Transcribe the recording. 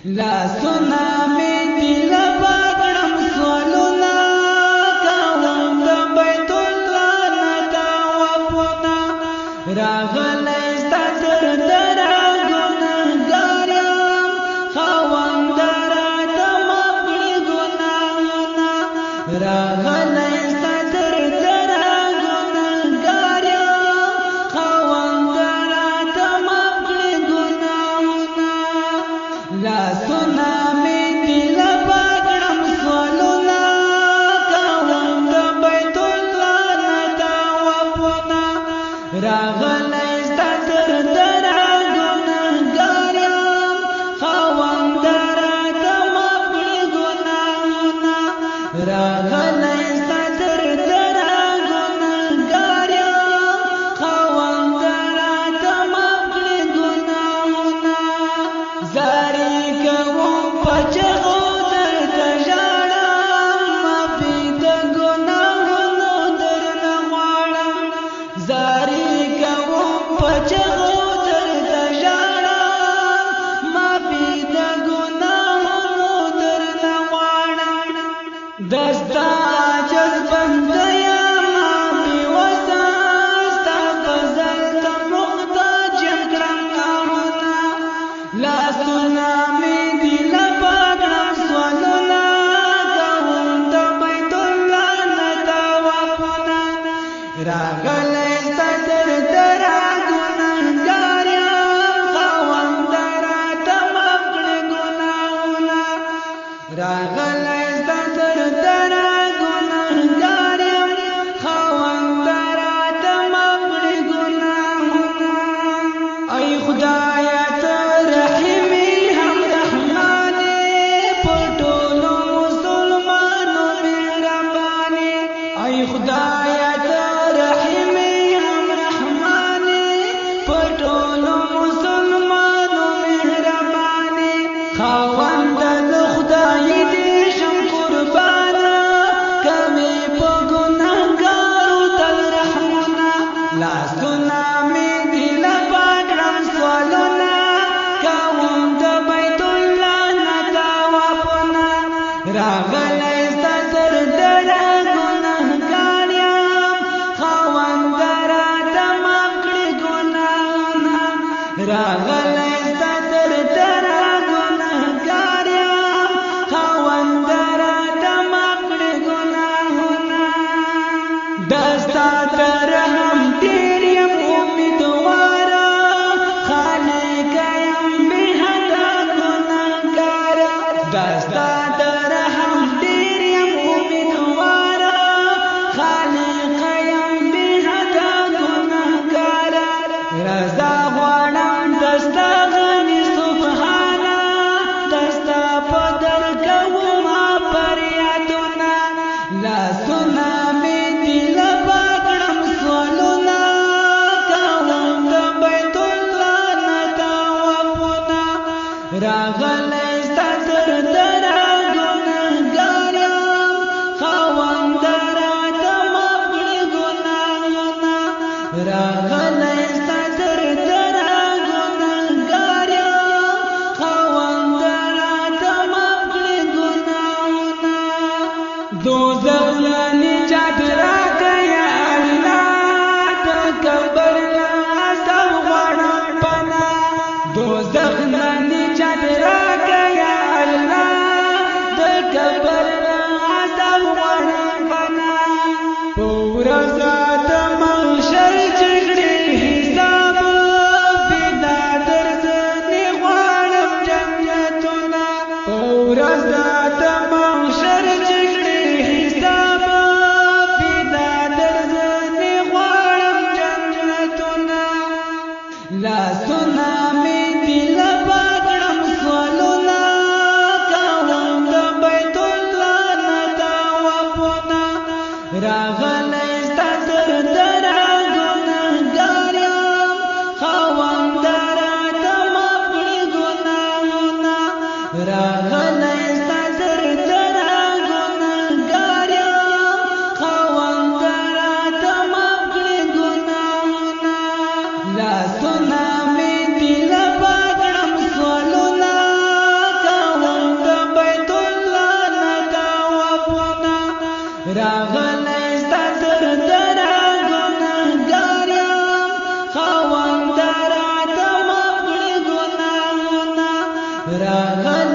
لاسونه مې دل پکړم سوالونه کوم د بیت الله نه طوافونه راغلی ستا تر دره ګنهګار یم خاوند راته معاف کړي ګناهونه راغلی ستا تر دره ګنهګار یم خاوند راته معاف کړي ګناهونه لاسونه مې دل پکړم سوالونه کوم د بیت الله نه طوافونه راغلی ستا تر دره ګنهګار یم خاوند راته معاف کړي ګناهونه راغلی ستا تر دره ګنهګار یم خاوند راته معاف کړي ګناهونه زارۍ کوم په چغو درته ژاړم معافي د ګناهونو درنه غواړم زارۍ کوم په چغو درته ژاړم معافي د ګناهونو درنه غواړم دستا عاجز بنده یم بېوسه ستا فضل ته محتاج یم کړم آهونه لاسونه مې دل پکړم سوالونه کوم د بیت الله نه طوافونه راغلی ستا تر دره ګنهګار یم خاوند راته معاف کړي ګناهونه راغلی ستا تر دره ګنهګار یم خاوند راته معاف کړي ګناهونه ای خدایه ته رحیم هم رحمان په ټولو مسلمانو مهربان ای خدایه ته رحیم هم رحمان په ټولو مسلمانو مهربان خاوند د خدای دې شم قربانه کوي په ګنهګارو تل رحمونه لاسونه مې دل پکړم سوالونه کوم د بیت الله نه طوافونه راغلی ستا تر دره ګنهګار یم خاوند راته معاف کړي ګناهونه راغلی ستا تر دره ګنهګار یم خاوند راته معاف کړي ګناهونه دستا ته رحم ډېر یم امیدواره خالق یم بې حده ګنهګاره دستا ته رحم ډېر یم امیدواره خالق یم بې حده ګنهګاره رضا غواړم دستا غني سبحانه دستا په در کومه فریادونه لاسونه مې دل پکړم سوالونه کوم د بیت الله نه طوافونه راغلی ستا تر دره ګنهګار یم خاوند راته معاف کړي ګناهونه راغلی ستا تر دره ګنهګار یم خاوند راته معاف کړي ګناهونه دوزخ نه نجات راکړه یا الله د قبر نه عذاب غواړم پناه دوزخ نه نجات راکړه یا الله د قبر نه عذاب غواړم پناه په ورځ د محشر جګړې حساب پیدا درځنې غواړم جنتونه په ورځ د محشر جګړې حساب پیدا درځنې غواړم جنتونه لاسونه مې دل پکړم سوالونه کوم د بیت الله نه طوافونه راغلی ستا تر دره ګنهګار یم خاوند راته معاف کړي ګناهونه راغلی ستا تر دره ګنهګار یم خاوند راته معاف کړي ګناهونه لاسونه مې دل پکړم سوالونه راغلی